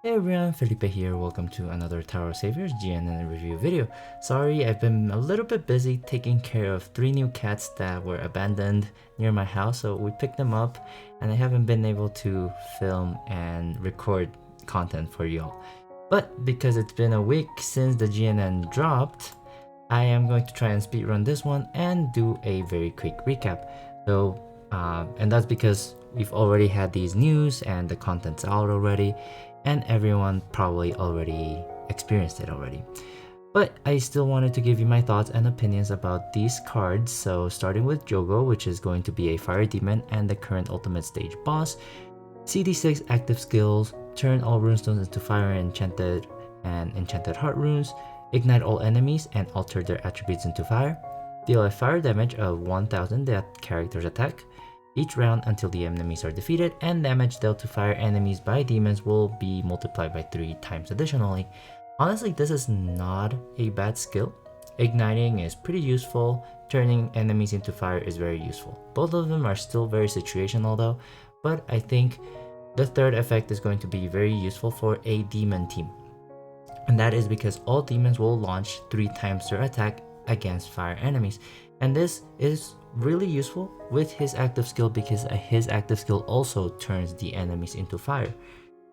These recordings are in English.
Hey everyone, Felipe here. Welcome to another Tower of Saviors GNN review video. Sorry, I've been a little bit busy taking care of 3 new cats that were abandoned near my house, so we picked them up and I haven't been able to film and record content for y'all. But because it's been a week since the GNN dropped, I am going to try and speedrun this one and do a very quick recap. And that's because we've already had these news and the content's out already, and everyone probably already experienced it already. But I still wanted to give you my thoughts and opinions about these cards. So starting with Jogo, which is going to be a fire demon and the current ultimate stage boss. CD6 active skills, turn all runestones into fire and enchanted heart runes, ignite all enemies and alter their attributes into fire, deal a fire damage of 1000 that character's attack each round until the enemies are defeated, and damage dealt to fire enemies by demons will be multiplied by 3 times additionally. Honestly, this is not a bad skill. Igniting is pretty useful, turning enemies into fire is very useful. Both of them are still very situational though, but I think the third effect is going to be very useful for a demon team. And that is because all demons will launch 3 times their attack against fire enemies. And this is really useful with his active skill because his active skill also turns the enemies into fire.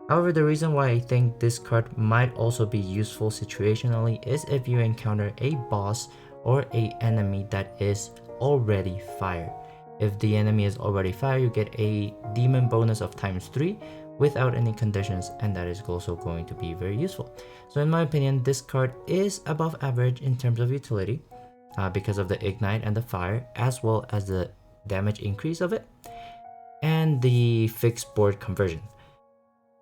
However, the reason why I think this card might also be useful situationally is if you encounter a boss or a enemy that is already fire. If the enemy is already fire, you get a demon bonus of ×3 without any conditions, and that is also going to be very useful. So in my opinion, this card is above average in terms of utility because of the ignite and the fire, as well as the damage increase of it and the fixed board conversion.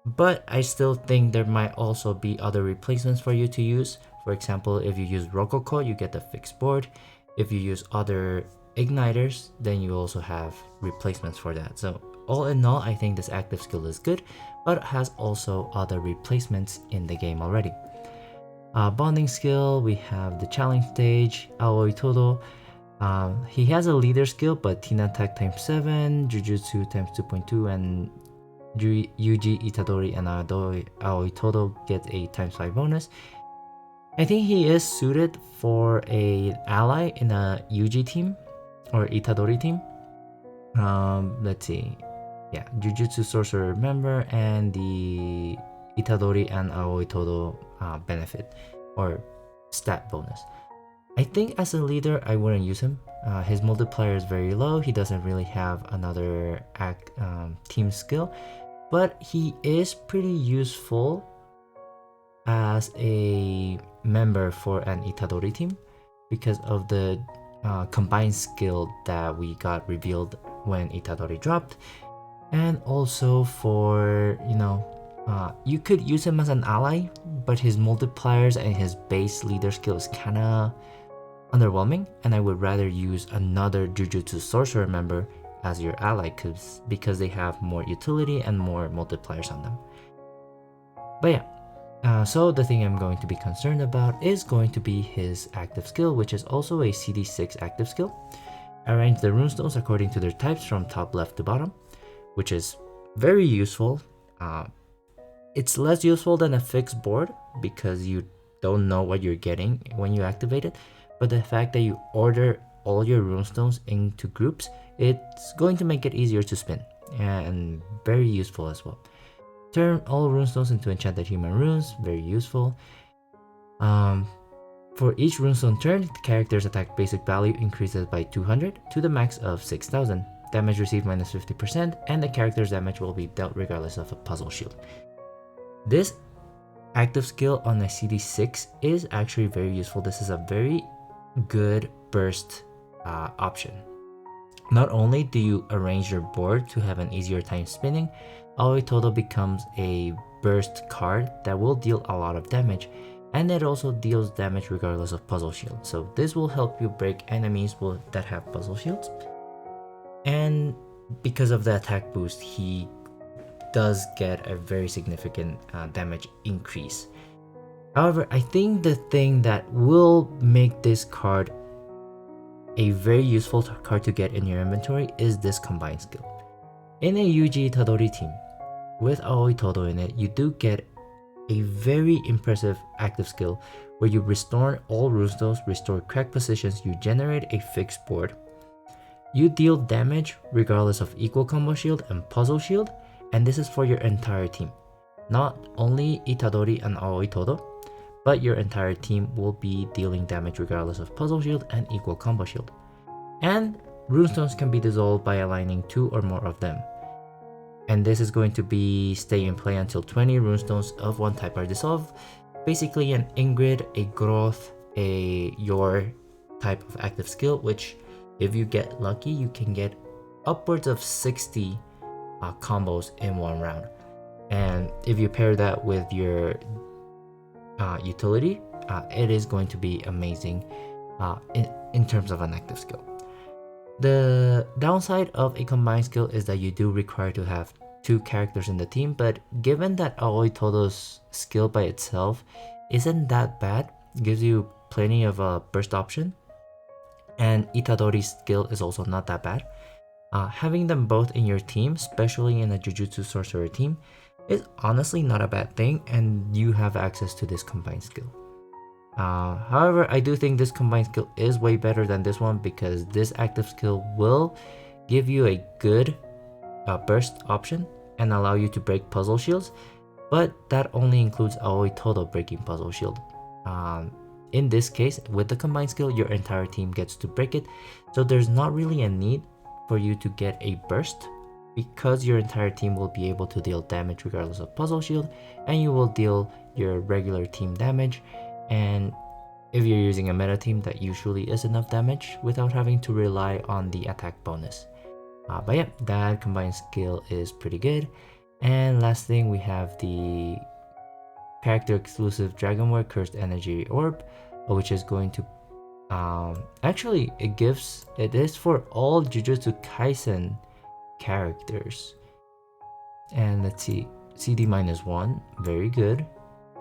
But I still think there might also be other replacements for you to use. For example, if you use Rococo, you get the fixed board. If you use other igniters, then you also have replacements for that. So all in all, I think this active skill is good, but has also other replacements in the game already. Bonding skill, we have the challenge stage, Aoi Todo. He has a leader skill, but Tina attack ×7, Jujutsu ×2.2, and Yuji, Itadori, and Aoi Todo get a ×5 bonus. I think he is suited for an ally in a Yuji team or Itadori team. Let's see. Yeah, Jujutsu Sorcerer member and the Itadori and Aoi Todo benefit or stat bonus. I think as a leader, I wouldn't use him. His multiplier is very low. He doesn't really have another team skill, but he is pretty useful as a member for an Itadori team because of the combined skill that we got revealed when Itadori dropped, and also for you could use him as an ally, but his multipliers and his base leader skill is kind of underwhelming, and I would rather use another Jujutsu Sorcerer member as your ally because they have more utility and more multipliers on them. But yeah, so the thing I'm going to be concerned about is going to be his active skill, which is also a CD6 active skill. Arrange the runestones according to their types from top left to bottom, which is very useful. It's less useful than a fixed board because you don't know what you're getting when you activate it, but the fact that you order all your runestones into groups, it's going to make it easier to spin and very useful as well. Turn all runestones into enchanted human runes, very useful. For each runestone turn, the character's attack basic value increases by 200 to the max of 6000. Damage received -50%, and the character's damage will be dealt regardless of a puzzle shield. This active skill on a CD6 is actually very useful. This is a very good burst option. Not only do you arrange your board to have an easier time spinning, Aoi Todo becomes a burst card that will deal a lot of damage, and it also deals damage regardless of puzzle shield. So this will help you break enemies that have puzzle shields. And because of the attack boost, he does get a very significant damage increase. However, I think the thing that will make this card a very useful card to get in your inventory is this combined skill. In a Yuji Itadori team, with Aoi Todo in it, you do get a very impressive active skill where you restore all runestones, restore cracked positions, you generate a fixed board, you deal damage regardless of equal combo shield and puzzle shield, and this is for your entire team. Not only Itadori and Aoi Todo, but your entire team will be dealing damage regardless of puzzle shield and equal combo shield. And runestones can be dissolved by aligning 2 or more of them. And this is going to be stay in play until 20 runestones of one type are dissolved. Basically an Ingrid, a Groth, a your type of active skill, which if you get lucky, you can get upwards of 60 combos in one round. And if you pair that with your utility, it is going to be amazing in terms of an active skill. The downside of a combined skill is that you do require to have 2 characters in the team, but given that Aoi Todo's skill by itself isn't that bad, gives you plenty of a burst option, and Itadori's skill is also not that bad, having them both in your team, especially in a Jujutsu Sorcerer team, is honestly not a bad thing, and you have access to this combined skill. However, I do think this combined skill is way better than this one because this active skill will give you a good burst option and allow you to break puzzle shields, but that only includes Aoi Todo breaking puzzle shield. In this case, with the combined skill, your entire team gets to break it, so there's not really a need for you to get a burst because your entire team will be able to deal damage regardless of puzzle shield, and you will deal your regular team damage. And if you're using a meta team, that usually is enough damage without having to rely on the attack bonus. But yeah, that combined skill is pretty good. And last thing, we have the character exclusive Dragonware Cursed Energy Orb, which is going to actually it is for all Jujutsu Kaisen characters. And let's see, CD -1, very good.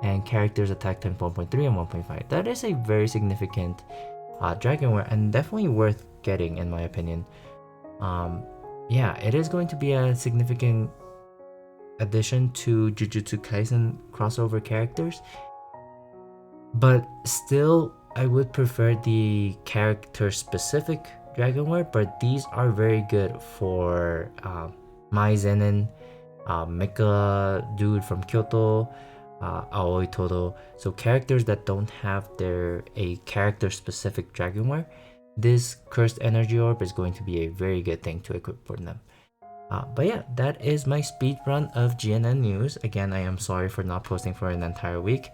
And characters attack times 1.3 and 1.5. That is a very significant Dragonware and definitely worth getting in my opinion. Yeah, it is going to be a significant addition to Jujutsu Kaisen crossover characters, but still I would prefer the character specific Dragonware, but these are very good for Mai Zenin, Mecha dude from Kyoto, Aoi Todo, so characters that don't have a character specific Dragonware. This Cursed Energy Orb is going to be a very good thing to equip for them. But yeah, that is my speed run of GNN news. Again, I am sorry for not posting for an entire week.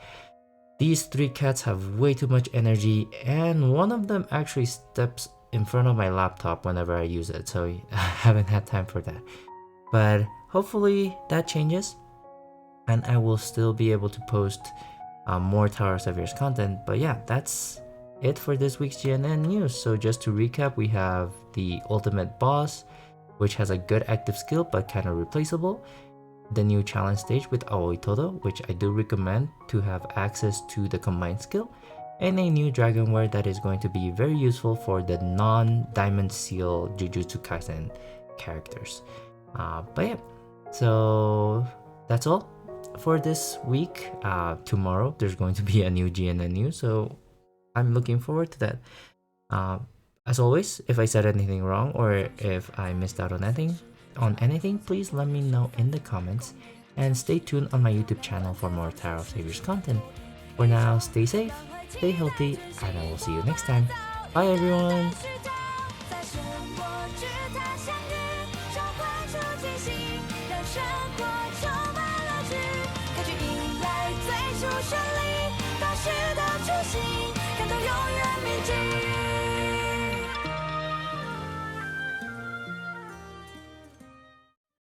These 3 cats have way too much energy, and one of them actually steps in front of my laptop whenever I use it, so I haven't had time for that. But hopefully that changes, and I will still be able to post more Tower of Saviors content. But yeah, that's it for this week's GNN news. So just to recap, we have the ultimate boss, which has a good active skill but kind of replaceable, the new challenge stage with Aoi Todo, which I do recommend to have access to the combined skill, and a new Dragonware that is going to be very useful for the non-Diamond Seal Jujutsu Kaisen characters. But yeah, so that's all for this week. Tomorrow there's going to be a new GNN news, so I'm looking forward to that. As always, if I said anything wrong or if I missed out on anything, please let me know in the comments, and stay tuned on my YouTube channel for more Tower of Saviors content. For now, stay safe, stay healthy, and I will see you next time. Bye everyone! 在生活之塔相遇，召唤出惊喜，让生活充满乐趣，开局迎来最初胜利。